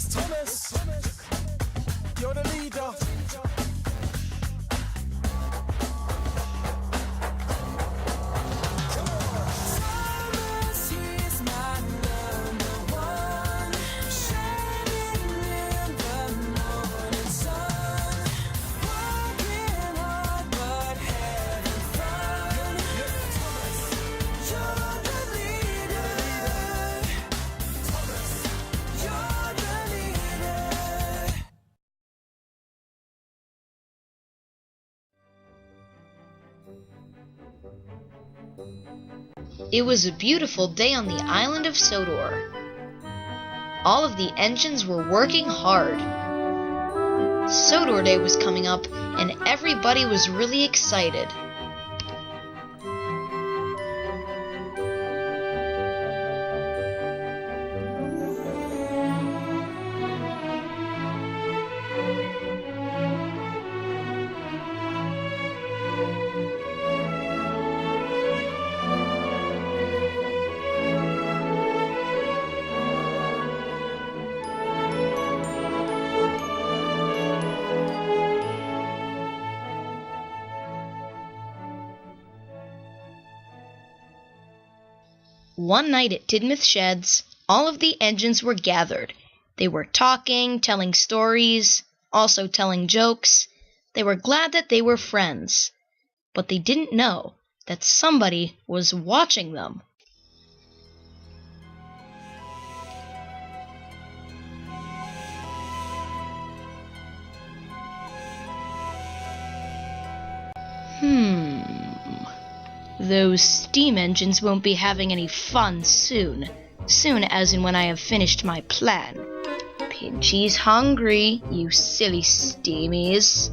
It's Thomas. You're the leader. It was a beautiful day on the island of Sodor. All of the engines were working hard. Sodor Day was coming up, and everybody was really excited. One night at Tidmouth Sheds, all of the engines were gathered. They were talking, telling stories, also telling jokes. They were glad that they were friends, but they didn't know that somebody was watching them. Those steam engines won't be having any fun soon. Soon as in when I have finished my plan. Pinchy's hungry, you silly steamies.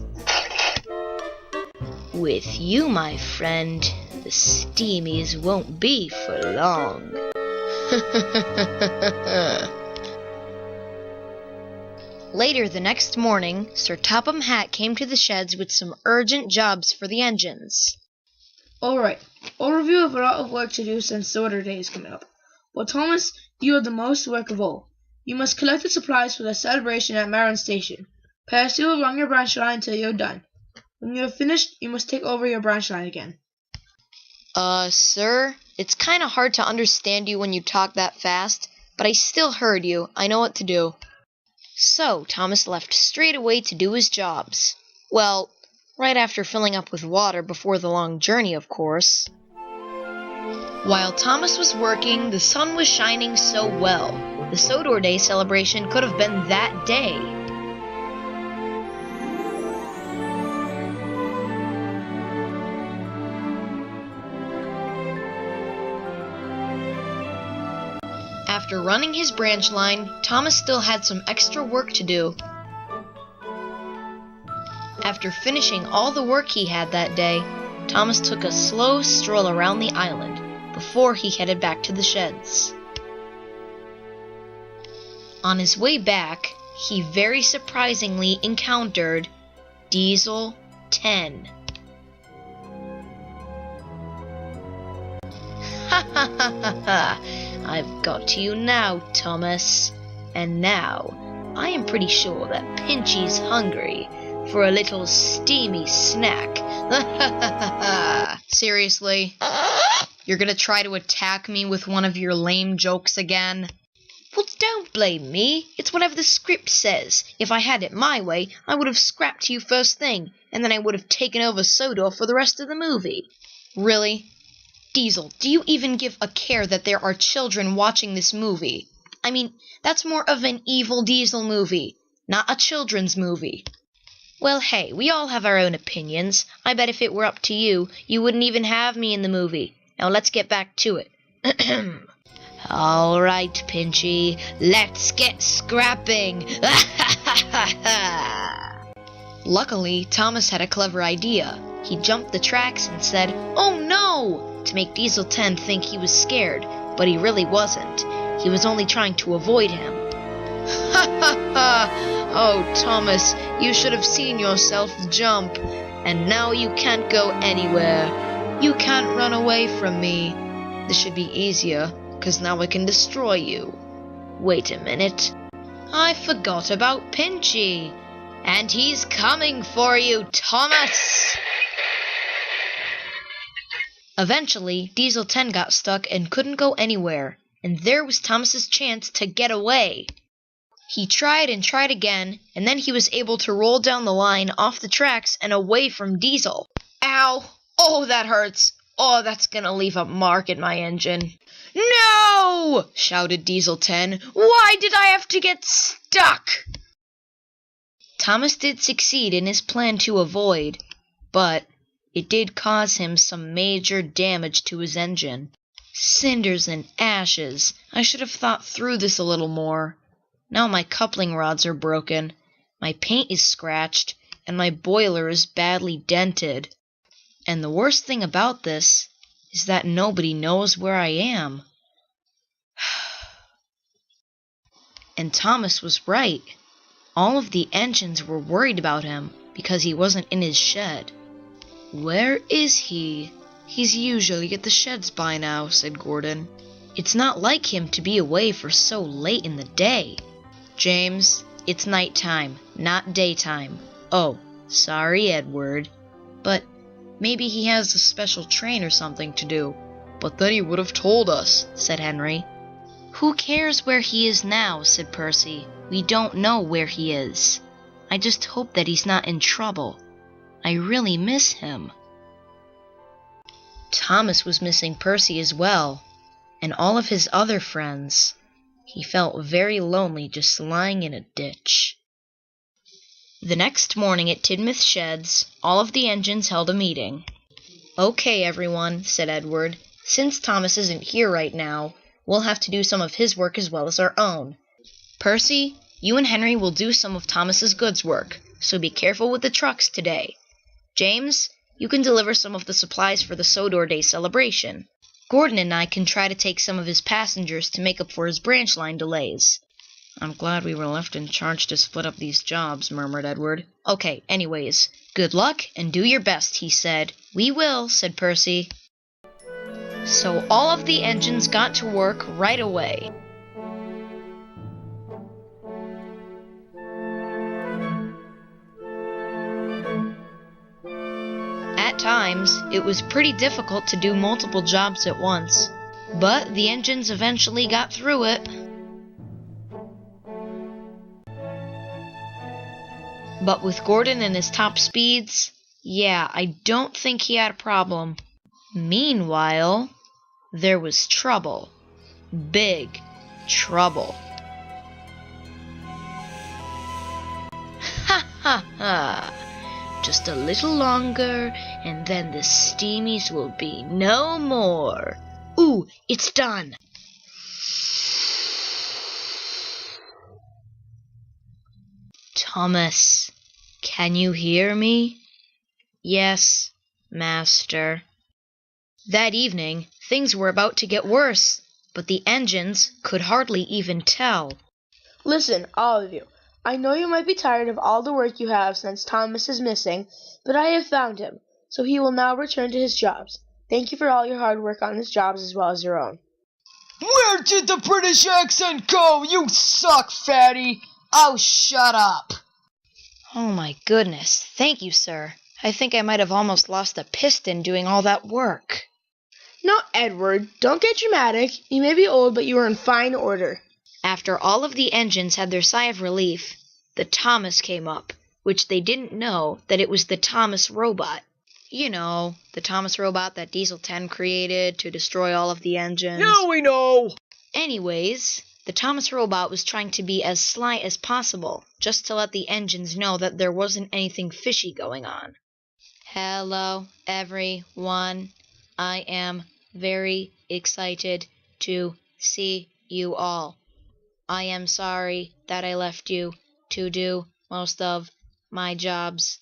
With you, my friend, the steamies won't be for long. Later the next morning, Sir Topham Hatt came to the sheds with some urgent jobs for the engines. Alright, overview of a lot of work to do since Sodor Day is coming up. But Thomas, you have the most work of all. You must collect the supplies for the celebration at Mann Station. Percy will run your branch line until you're done. When you have finished, you must take over your branch line again. Sir, it's kinda hard to understand you when you talk that fast, but I still heard you. I know what to do. So, Thomas left straight away to do his jobs. Well, right after filling up with water before the long journey, of course. While Thomas was working, the sun was shining so well. The Sodor Day celebration could have been that day. After running his branch line, Thomas still had some extra work to do. After finishing all the work he had that day, Thomas took a slow stroll around the island before he headed back to the sheds. On his way back, he very surprisingly encountered Diesel 10. Ha ha ha ha ha! I've got to you now, Thomas. And now, I am pretty sure that Pinchy's hungry for a little steamy snack. Seriously? You're gonna try to attack me with one of your lame jokes again? Well, don't blame me. It's whatever the script says. If I had it my way, I would have scrapped you first thing, and then I would have taken over Sodor for the rest of the movie. Really? Diesel, do you even give a care that there are children watching this movie? I mean, that's more of an evil Diesel movie, not a children's movie. Well, hey, we all have our own opinions. I bet if it were up to you, you wouldn't even have me in the movie. Now let's get back to it. All right, Pinchy, let's get scrapping. Luckily, Thomas had a clever idea. He jumped the tracks and said, "Oh no!" to make Diesel 10 think he was scared, but he really wasn't. He was only trying to avoid him. Oh, Thomas, you should have seen yourself jump, and now you can't go anywhere. You can't run away from me. This should be easier, 'cause now I can destroy you. Wait a minute. I forgot about Pinchy. And he's coming for you, Thomas! Eventually, Diesel 10 got stuck and couldn't go anywhere, and there was Thomas's chance to get away. He tried and tried again, and then he was able to roll down the line off the tracks and away from Diesel. Ow! Oh, that hurts! Oh, that's gonna leave a mark in my engine. No! Shouted Diesel 10. Why did I have to get stuck? Thomas did succeed in his plan to avoid, but it did cause him some major damage to his engine. Cinders and ashes. I should have thought through this a little more. Now my coupling rods are broken, my paint is scratched, and my boiler is badly dented. And the worst thing about this is that nobody knows where I am. And Thomas was right. All of the engines were worried about him because he wasn't in his shed. Where is he? He's usually at the sheds by now, said Gordon. It's not like him to be away for so late in the day. James, it's nighttime, not daytime. Oh, sorry, Edward. But maybe he has a special train or something to do. But then he would have told us, said Henry. Who cares where he is now, said Percy. We don't know where he is. I just hope that he's not in trouble. I really miss him. Thomas was missing Percy as well, and all of his other friends. He felt very lonely just lying in a ditch. The next morning at Tidmouth Sheds, all of the engines held a meeting. Okay, everyone, said Edward. Since Thomas isn't here right now, we'll have to do some of his work as well as our own. Percy, you and Henry will do some of Thomas's goods work, so be careful with the trucks today. James, you can deliver some of the supplies for the Sodor Day celebration. Gordon and I can try to take some of his passengers to make up for his branch line delays. I'm glad we were left in charge to split up these jobs, murmured Edward. Okay, anyways, good luck and do your best, he said. We will, said Percy. So all of the engines got to work right away. At times, it was pretty difficult to do multiple jobs at once, but the engines eventually got through it. But with Gordon and his top speeds, yeah, I don't think he had a problem. Meanwhile, there was trouble. Big trouble. Ha ha ha! Just a little longer, and then the steamies will be no more. Ooh, it's done! Thomas, can you hear me? Yes, master. That evening, things were about to get worse, but the engines could hardly even tell. Listen, all of you. I know you might be tired of all the work you have since Thomas is missing, but I have found him, so he will now return to his jobs. Thank you for all your hard work on his jobs as well as your own. Where did the British accent go? You suck, fatty. Oh, shut up. Oh my goodness, thank you, sir. I think I might have almost lost a piston doing all that work. No, Edward, don't get dramatic. You may be old, but you are in fine order. After all of the engines had their sigh of relief, the Thomas came up, which they didn't know that it was the Thomas robot. You know, the Thomas robot that Diesel 10 created to destroy all of the engines. Now we know. Anyways, the Thomas robot was trying to be as sly as possible, just to let the engines know that there wasn't anything fishy going on. Hello, everyone. I am very excited to see you all. I am sorry that I left you to do most of my jobs.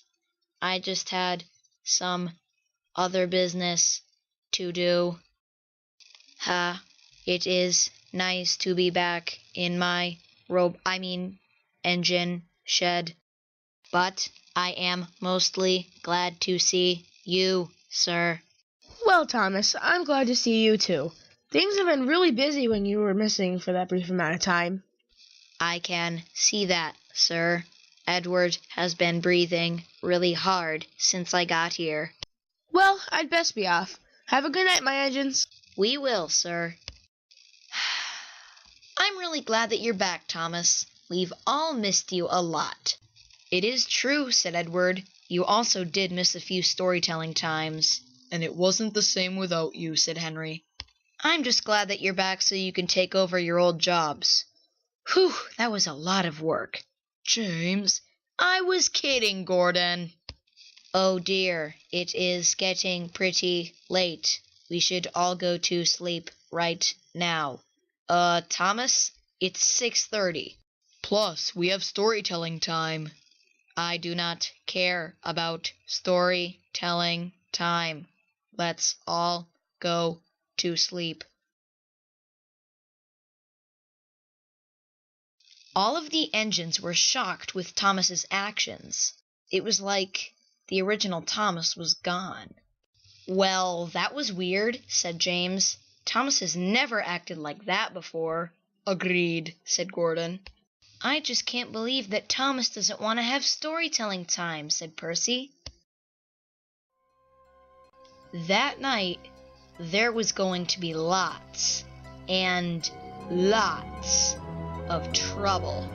I just had some other business to do. It is nice to be back in my engine shed. But I am mostly glad to see you, sir. Well, Thomas, I'm glad to see you too. Things have been really busy when you were missing for that brief amount of time. I can see that, sir. Edward has been breathing really hard since I got here. Well, I'd best be off. Have a good night, my engines. We will, sir. I'm really glad that you're back, Thomas. We've all missed you a lot. It is true, said Edward. You also did miss a few storytelling times. And it wasn't the same without you, said Henry. I'm just glad that you're back so you can take over your old jobs. Whew, that was a lot of work. James. I was kidding, Gordon. Oh dear, it is getting pretty late. We should all go to sleep right now. Thomas, it's 6:30. Plus, we have storytelling time. I do not care about storytelling time. Let's all go to sleep. All of the engines were shocked with Thomas's actions. It was like the original Thomas was gone. Well, that was weird, said James. Thomas has never acted like that before. Agreed, said Gordon. I just can't believe that Thomas doesn't want to have storytelling time, said Percy. That night, there was going to be lots and lots of trouble.